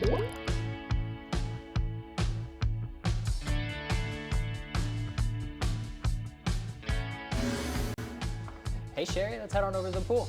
Hey Sherry, let's head on over to the pool.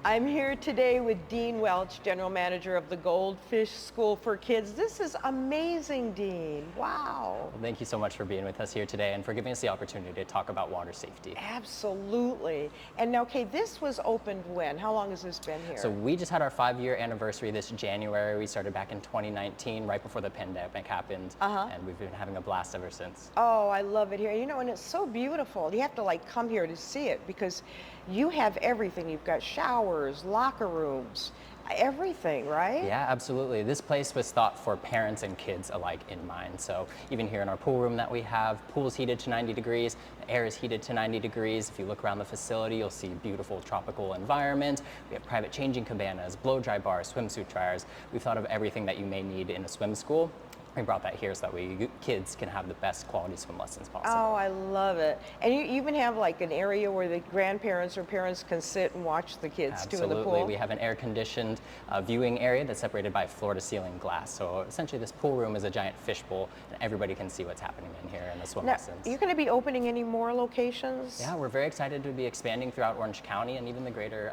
I'm here today with Dean Welch, General Manager of the Goldfish School for Kids. This is amazing, Dean. Wow. Well, thank you so much for being with us here today and for giving us the opportunity to talk about water safety. Absolutely. And now, okay, this was opened when? How long has this been here? So we just had our 5-year anniversary this January. We started back in 2019, right before the pandemic happened, and we've been having a blast ever since. Oh, I love it here. You know, and it's so beautiful. You have to like come here to see it because you have everything. You've got showers, locker rooms, everything, right? Yeah, absolutely. This place was thought for parents and kids alike in mind. So even here in our pool room that we have, pool's heated to 90 degrees, the air is heated to 90 degrees. If you look around the facility, you'll see beautiful tropical environment. We have private changing cabanas, blow dry bars, swimsuit dryers. We've thought of everything that you may need in a swim school. We brought that here so that kids can have the best quality swim lessons possible. Oh, I love it. And you even have like an area where the grandparents or parents can sit and watch the kids too in the pool? Absolutely. We have an air-conditioned viewing area that's separated by floor-to-ceiling glass. So essentially this pool room is a giant fishbowl and everybody can see what's happening in here in the swim Now, lessons. you're going to be opening any more locations? Yeah, we're very excited to be expanding throughout Orange County and even the greater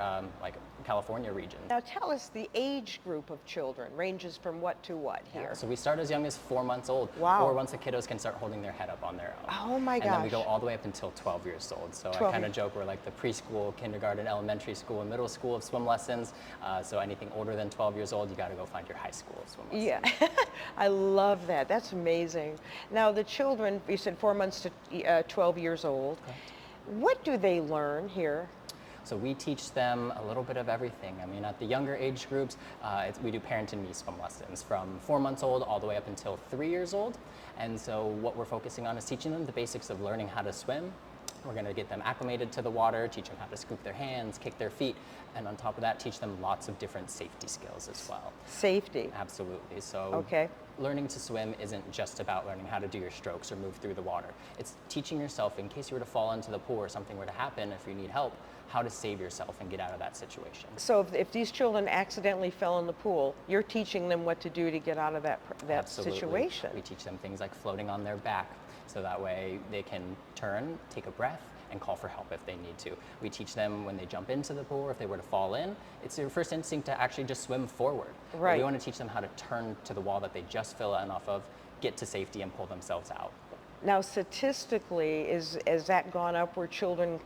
California region. Now tell us the age group of children ranges from what to what here? Yeah, so we start as young as 4 months old. Wow. Or once the kiddos can start holding their head up on their own. Oh my gosh. And then we go all the way up until 12 years old. So I kind of joke we're like the preschool, kindergarten, elementary school, and middle school of swim lessons. So anything older than 12 years old, you got to go find your high school of swim lessons. Yeah, I love that. That's amazing. Now the children, you said 4 months to 12 years old. Correct. What do they learn here? So we teach them a little bit of everything. I mean, at the younger age groups, we do parent and me swim lessons from 4 months old all the way up until 3 years old. And so what we're focusing on is teaching them the basics of learning how to swim. We're going to get them acclimated to the water, teach them how to scoop their hands, kick their feet, and on top of that, teach them lots of different safety skills as well. Safety. Absolutely. So okay. Learning to swim isn't just about learning how to do your strokes or move through the water. It's teaching yourself, in case you were to fall into the pool or something were to happen, if you need help, how to save yourself and get out of that situation. So if these children accidentally fell in the pool, you're teaching them what to do to get out of that Absolutely. Situation. We teach them things like floating on their back, so that way they can turn, take a breath, and call for help if they need to. We teach them when they jump into the pool, or if they were to fall in, it's their first instinct to actually just swim forward. Right. But we want to teach them how to turn to the wall that they just fell in off of, get to safety, and pull themselves out. Now, statistically, is that gone up where children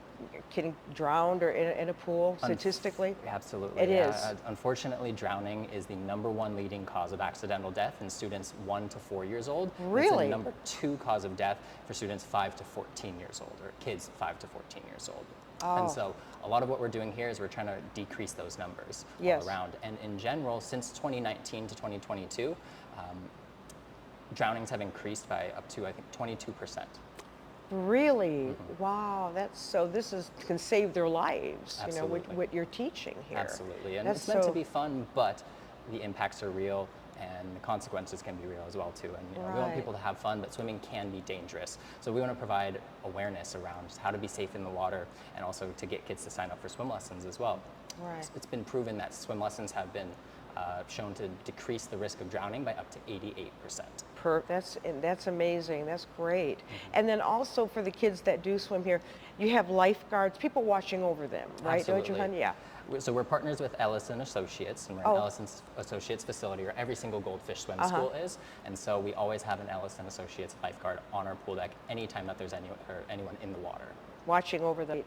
can drown or in a pool, statistically? Absolutely. It is. Unfortunately, drowning is the #1 leading cause of accidental death in students 1 to 4 years old. Really? It's the #2 cause of death for students 5 to 14 years old, or kids 5 to 14 years old. Oh. And so a lot of what we're doing here is we're trying to decrease those numbers all around. And in general, since 2019 to 2022, drownings have increased by up to, I think, 22%. Really? Wow, this can save their lives. Absolutely. You know, what you're teaching here. Absolutely, and That's it's meant to be fun, but the impacts are real and the consequences can be real as well too. And we want people to have fun, but swimming can be dangerous. So we want to provide awareness around how to be safe in the water and also to get kids to sign up for swim lessons as well. Right. It's been proven that swim lessons have been shown to decrease the risk of drowning by up to 88%. That's amazing. That's great. And then also for the kids that do swim here, you have lifeguards, people watching over them, right? Absolutely. Don't you, honey? Yeah. So we're partners with Ellison Associates, and we're an Ellison Associates facility where every single Goldfish swim school is. And so we always have an Ellison Associates lifeguard on our pool deck anytime that there's anyone in the water. Watching over them.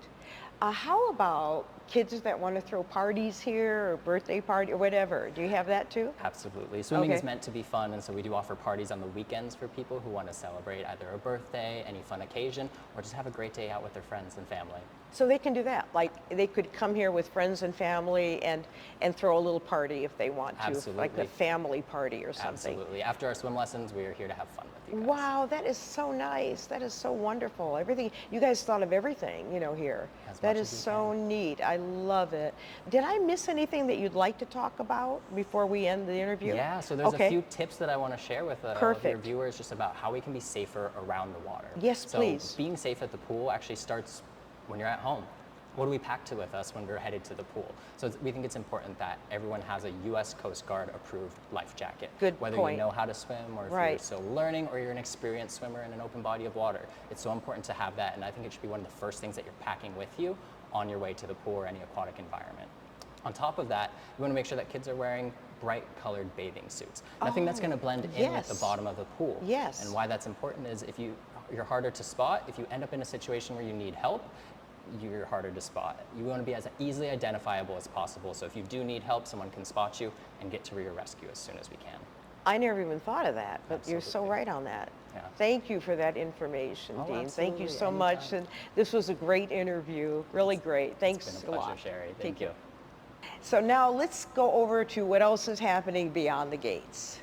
How about kids that want to throw parties here or birthday party or whatever? Do you have that too? Absolutely. Swimming is meant to be fun, and so we do offer parties on the weekends for people who want to celebrate either a birthday, any fun occasion, or just have a great day out with their friends and family. So they can do that. Like they could come here with friends and family and throw a little party if they want to. Absolutely. Like a family party or something. Absolutely. After our swim lessons, we are here to have fun with you guys. Wow, that is so nice. That is so wonderful. Everything, you guys thought of everything, here. That is so neat. I love it. Did I miss anything that you'd like to talk about before we end the interview? Yeah, so there's a few tips that I want to share with all of your viewers just about how we can be safer around the water. Yes, please. So being safe at the pool actually starts when you're at home. what do we pack to with us when we're headed to the pool? So we think it's important that everyone has a U.S. Coast Guard approved life jacket. Good Whether point. you know how to swim or if you're Right. still learning or you're an experienced swimmer in an open body of water. It's so important to have that, and I think it should be one of the first things that you're packing with you on your way to the pool or any aquatic environment. On top of that, we want to make sure that kids are wearing bright colored bathing suits. Nothing that's going to blend in with the yes. bottom of the pool. Yes. And why that's important is if you're harder to spot, if you end up in a situation where you need help, you're harder to spot. You want to be as easily identifiable as possible. So if you do need help, someone can spot you and get to your rescue as soon as we can. I never even thought of that, but you're so Absolutely. right on that. Yeah. Thank you for that information, Oh, Dean. Thank you absolutely. so much. Anytime. And this was a great interview, really great. Thanks It's been a pleasure, lot. Cherri. Thank you. So now let's go over to what else is happening beyond the gates.